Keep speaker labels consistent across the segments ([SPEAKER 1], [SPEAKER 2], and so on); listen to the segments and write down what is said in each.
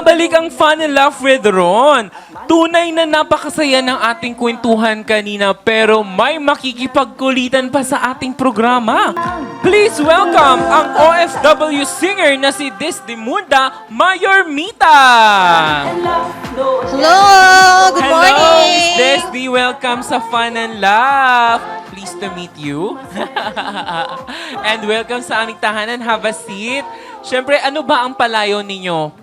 [SPEAKER 1] Nagbabalik ang Fun and Laugh with Ron. Tunay na napakasaya ng ating kwentuhan kanina pero may makikipagkulitan pa sa ating programa. Please welcome ang OFW singer na si Desdemunda Mayormita.
[SPEAKER 2] Hello! Good
[SPEAKER 1] Hello, Miss
[SPEAKER 2] morning!
[SPEAKER 1] Desdi. Welcome sa Fun and Laugh. Pleased to meet you. And welcome sa aming tahanan. Have a seat. Siyempre, ano ba ang palayo ninyo?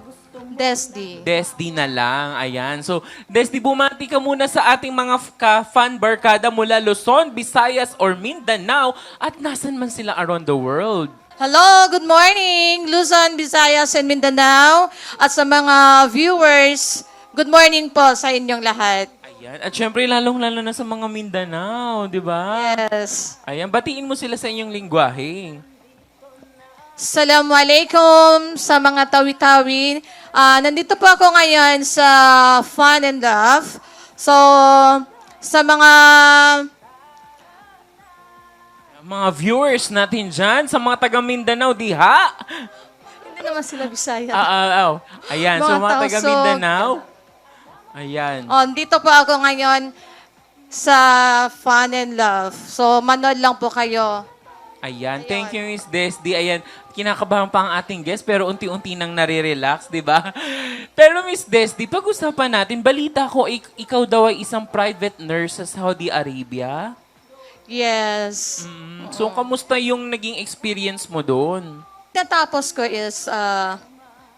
[SPEAKER 2] Desdi.
[SPEAKER 1] Desdi na lang. Ayan. So, Desdi, bumati ka muna sa ating mga ka-fan barkada mula Luzon, Visayas, or Mindanao at nasan man sila around the world.
[SPEAKER 2] Hello! Good morning! Luzon, Visayas, and Mindanao. At sa mga viewers, good morning po sa inyong lahat.
[SPEAKER 1] Ayan. At syempre, lalong-lalo na sa mga Mindanao, di ba?
[SPEAKER 2] Yes.
[SPEAKER 1] Ayan. Batiin mo sila sa inyong lingwahe.
[SPEAKER 2] Assalamualaikum sa mga tawi-tawi. Nandito po ako ngayon sa Fun and Laugh. So, sa
[SPEAKER 1] Mga viewers natin dyan, sa mga taga Mindanao, diha.
[SPEAKER 2] hindi naman sila Bisaya.
[SPEAKER 1] Ayan, so
[SPEAKER 2] Mga
[SPEAKER 1] mga taga
[SPEAKER 2] tao, so-
[SPEAKER 1] Mindanao. Ayan.
[SPEAKER 2] Dito po ako ngayon sa Fun and Love. So, manood lang po kayo.
[SPEAKER 1] Ayan. Thank you, Miss Desdi. Ayan, kinakabahan pa ang ating guest pero unti-unti nang nare-relax, di ba? Pero Miss Desdi, pag-usapan natin, balita ko, ikaw daw ay isang private nurse sa Saudi Arabia.
[SPEAKER 2] Yes.
[SPEAKER 1] So, kamusta yung naging experience mo doon?
[SPEAKER 2] Natapos ko is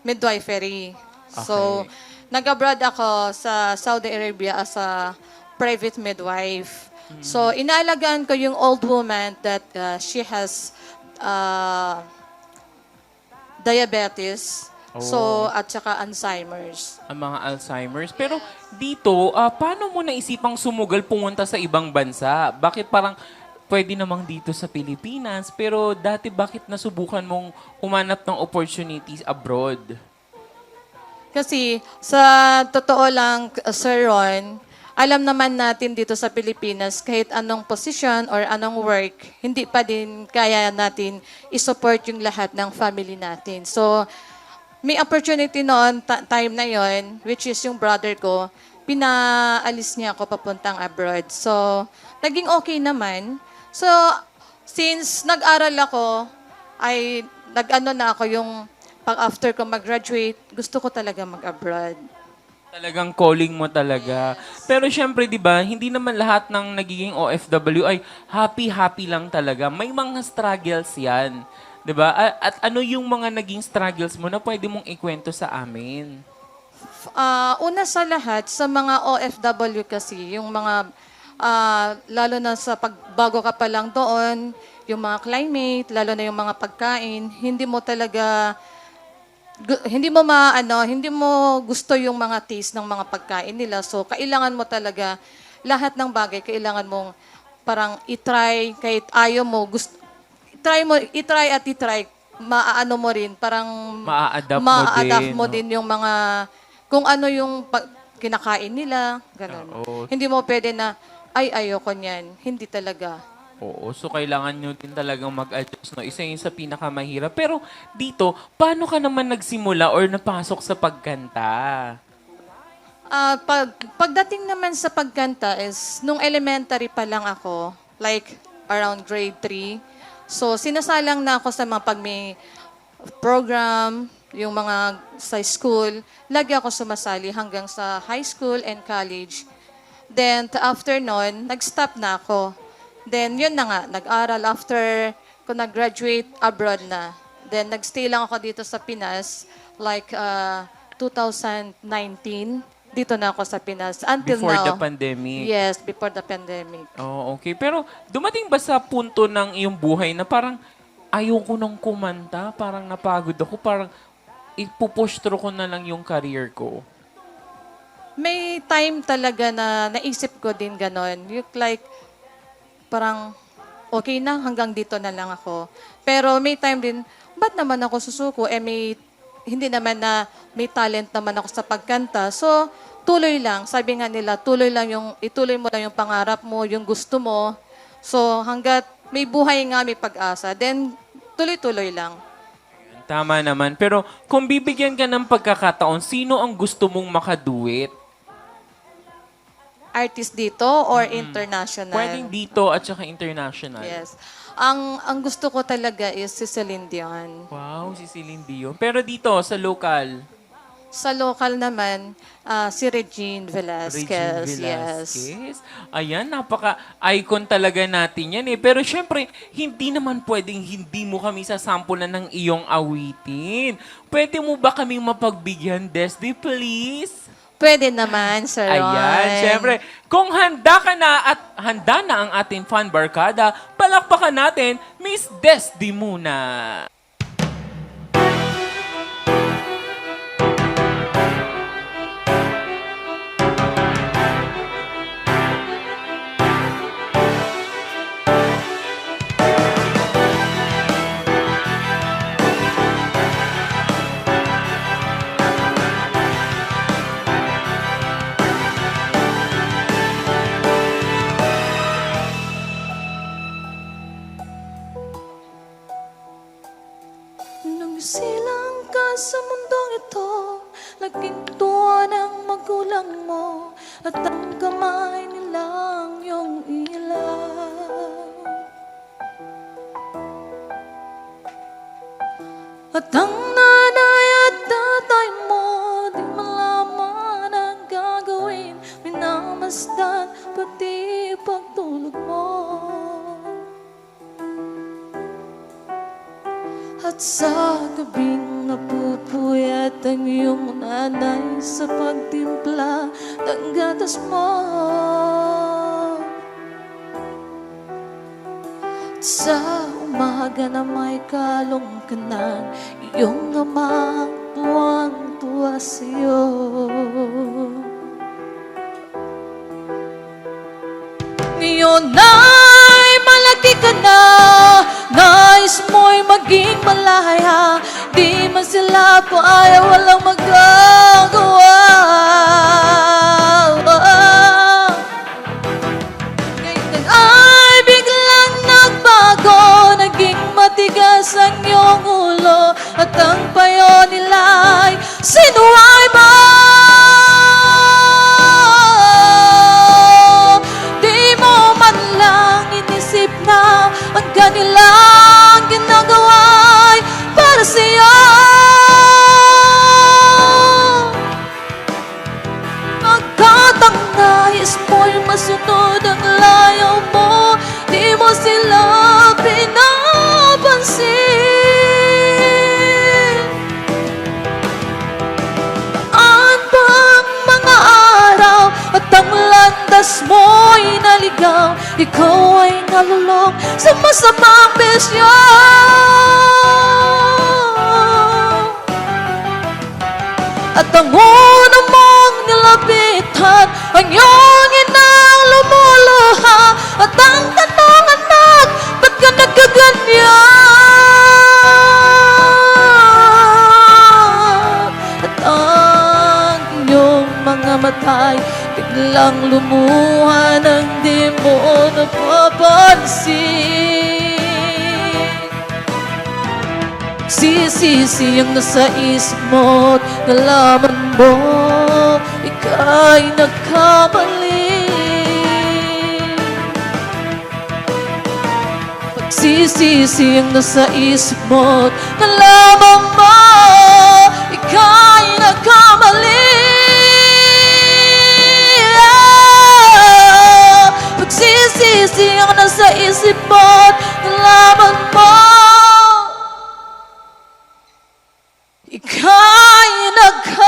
[SPEAKER 2] midwifery. So,
[SPEAKER 1] Okay.
[SPEAKER 2] nag-abroad ako sa Saudi Arabia as a private midwife. So, inaalagaan ko yung old woman that she has diabetes. So, at saka Alzheimer's.
[SPEAKER 1] Ang mga Alzheimer's. Pero dito, paano mo naisipang sumugal pumunta sa ibang bansa? Bakit parang pwede namang dito sa Pilipinas, pero dati bakit nasubukan mong humanap ng opportunities abroad?
[SPEAKER 2] Kasi sa totoo lang, Sir Ron, alam naman natin dito sa Pilipinas, kahit anong posisyon or anong work, hindi pa din kaya natin isupport yung lahat ng family natin. So, may opportunity noon, time na yon, which is yung brother ko, pinaalis niya ako papuntang abroad. So, naging okay naman. So, since nag-aral ako, ay nag-ano na ako yung pag after ko mag-graduate, gusto ko talaga mag-abroad.
[SPEAKER 1] Talagang calling mo talaga. Pero syempre, di ba, hindi naman lahat ng nagiging OFW ay happy-happy lang talaga. May mga struggles yan. Di ba? At ano yung mga naging struggles mo na pwede mong ikwento sa amin?
[SPEAKER 2] Una sa lahat, sa mga OFW kasi, yung mga, lalo na sa pagbago ka pa lang doon, yung mga climate, lalo na yung mga pagkain, hindi mo talaga, hindi mo gusto yung mga taste ng mga pagkain nila. So, kailangan mo talaga, lahat ng bagay, kailangan mong parang itry, kahit ayaw mo, itry, maaano mo rin, parang
[SPEAKER 1] Ma-adapt mo din,
[SPEAKER 2] din yung mga, kung ano yung kinakain nila, ganun.
[SPEAKER 1] Oo.
[SPEAKER 2] Hindi mo pwede na, ayoko niyan. Hindi talaga.
[SPEAKER 1] Oo, so kailangan nyo din talagang mag-adjust. No? Isa yun sa pinakamahirap. Pero dito, paano ka naman nagsimula or napasok sa pagkanta?
[SPEAKER 2] Pagdating naman sa pagkanta is, nung elementary pa lang ako, like around grade 3, so sinasalang na ako sa mga pag may program, yung mga sa school, lagi ako sumasali hanggang sa high school and college. Then, after nun, nag-stop na ako. Then, yun na nga, nag-aral after ko nag-graduate abroad na. Then, nag-stay lang ako dito sa Pinas, like 2019. Dito na ako sa Pinas. Until
[SPEAKER 1] Before
[SPEAKER 2] now.
[SPEAKER 1] the pandemic?
[SPEAKER 2] Yes, before the pandemic.
[SPEAKER 1] Oh, okay. Pero dumating ba sa punto ng iyong buhay na parang ayoko nang kumanta, parang napagod ako, parang ipupush through ko na lang yung career ko?
[SPEAKER 2] May time talaga na naisip ko din ganon. Yung like, parang okay na, hanggang dito na lang ako. Pero may time din, ba't naman ako susuko? Hindi naman na may talent naman ako sa pagkanta. So, tuloy lang. Sabi nga nila, ituloy mo lang yung pangarap mo, yung gusto mo. So, hanggat may buhay nga, may pag-asa. Then, tuloy-tuloy lang.
[SPEAKER 1] Tama naman. Pero kung bibigyan ka ng pagkakataon, sino ang gusto mong makaduet?
[SPEAKER 2] Artist dito or international?
[SPEAKER 1] Pwedeng dito at saka international.
[SPEAKER 2] Yes. Ang gusto ko talaga is si Celine Dion.
[SPEAKER 1] Wow, si Celine Dion. Pero dito, sa local,
[SPEAKER 2] Sa local naman, si Regine Velasquez.
[SPEAKER 1] Regine
[SPEAKER 2] Yes.
[SPEAKER 1] Velasquez. Ayan, napaka-icon talaga natin yan eh. Pero syempre, hindi naman pwedeng hindi mo kami sasampulan ng iyong awitin. Pwede mo ba kaming mapagbigyan, Desdi, please?
[SPEAKER 2] Pwede naman, Sir Ron.
[SPEAKER 1] Ayan, syempre, kung handa ka na at handa na ang ating fan barkada, palakpakan natin, Miss Desdi muna.
[SPEAKER 2] Nung silang ka sa mundong ito, laging tuwa ng magulang mo, at ang kamay nilang iyong ilaw. At ang nanay at tatay mo, di malaman ang gagawin, minamasdan pati pagtulog mo. At sa gabing napupuyat ang iyong nanay sa pagtimpla ng gatas mo. At sa umaga na may kalong ka ng iyong amang tuwang-tuwa sa'yo. Ngayon ay malaki ka na, nais mo'y maging malaya, di man sila paaya, walang magagawa. Ngayon ay biglang nagbago, naging matigas ang iyong ulo, at ang payo nila'y sinuway mo. Ang kanilang ginagawa'y para sa'yo. Pagkat ang nais mo'y masunod ang layaw mo, di mo sila pinapansin. Ang bang mga araw at ang landas mo'y naligaw, ikaw ay nalulong sa masamang bisyo. At ang una mong nilapitan, ang iyong inang lumuluha, at ang tanong, anak, ba't ka nagkaganyan? At ang iyong mga matay biglang lumuha nang di mo napapansin. Sisisi ang nasa isip mo't nalaman mo ika'y nagkamali. Pagsisisi ang nasa isip mo't nalaman mo ika'y nagkamali. Pagsisisi ang nasa isip mo't nalaman mo ika'y nagkamali.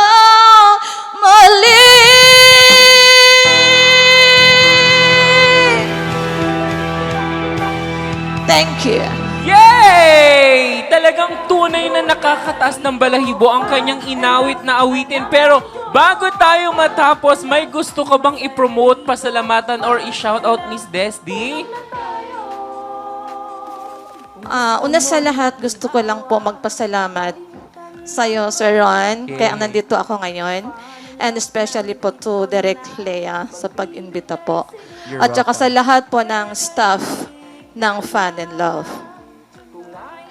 [SPEAKER 2] Thank you.
[SPEAKER 1] Yay! Talagang tunay na nakakataas ng balahibo ang kanyang inawit na awitin. Pero bago tayo matapos, may gusto ka bang i-promote, pasalamatan, or i-shoutout, Miss Desdi?
[SPEAKER 2] Una sa lahat, gusto ko lang po magpasalamat sa'yo, Sir Ron,
[SPEAKER 1] Okay.
[SPEAKER 2] kaya nandito ako ngayon. And especially po to Direk Lea sa pag-imbita po.
[SPEAKER 1] You're
[SPEAKER 2] At saka sa lahat po ng staff ng Fan and Love.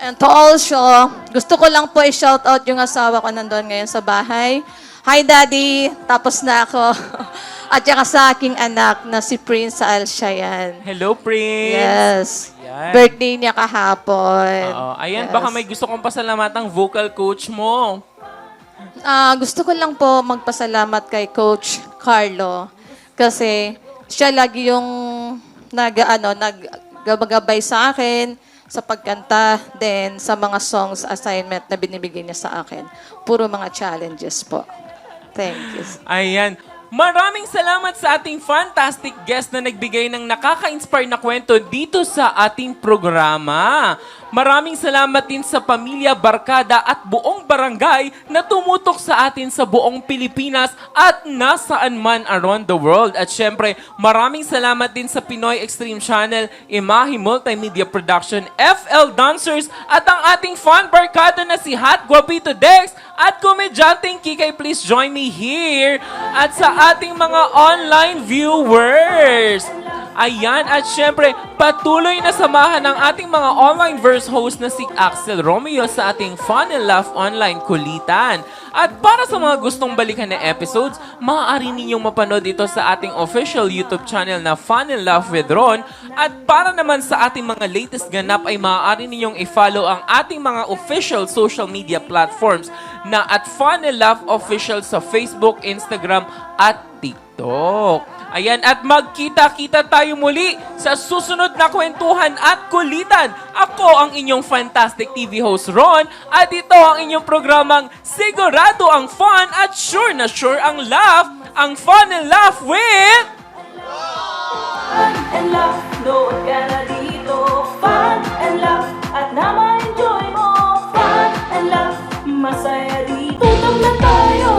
[SPEAKER 2] And to also, gusto ko lang po i-shout out yung asawa ko nandun ngayon sa bahay. Hi, Daddy! Tapos na ako. At saka sa aking anak na si Prince Alshayan.
[SPEAKER 1] Hello, Prince!
[SPEAKER 2] Yes.
[SPEAKER 1] Yan.
[SPEAKER 2] Birthday niya kahapon.
[SPEAKER 1] Oo. Ayan,
[SPEAKER 2] Yes.
[SPEAKER 1] baka may gusto kong pasalamatang vocal coach mo.
[SPEAKER 2] Gusto ko lang po magpasalamat kay Coach Carlo kasi siya lagi yung naggabay sa akin sa pagkanta, then sa mga songs assignment na binibigay niya sa akin. Puro mga challenges po. Thank you.
[SPEAKER 1] Ayan. Maraming salamat sa ating fantastic guest na nagbigay ng nakaka-inspire na kwento dito sa ating programa. Maraming salamat din sa pamilya, barkada at buong barangay na tumutok sa atin sa buong Pilipinas at nasaan man around the world. At syempre, maraming salamat din sa Pinoy Extreme Channel, Imahe Multimedia Production, FL Dancers at ang ating fan barkada na si Hot Guapito Dex at komedyanteng Kikay. Please join me here. At sa ating mga online viewers. Ayan, at syempre, patuloy na samahan ng ating mga online verse host na si Axel Romeo sa ating Fun and Laugh Online Kulitan. At para sa mga gustong balikan na episodes, maaari ninyong mapanood ito sa ating official YouTube channel na Fun and Laugh with Ron. At para naman sa ating mga latest ganap ay maaari ninyong i-follow ang ating mga official social media platforms na at Fun and Laugh Official sa Facebook, Instagram at TikTok. Ayan, at magkita-kita tayo muli sa susunod na kwentuhan at kulitan. Ako ang inyong fantastic TV host, Ron, at ito ang inyong programang sigurado ang fun at sure na sure ang laugh, ang Fun and Laugh with...
[SPEAKER 3] Fun and laugh, nood ka na dito. Fun and laugh, at na ma-enjoy mo. Fun and laugh, masaya dito. Tutong na tayo.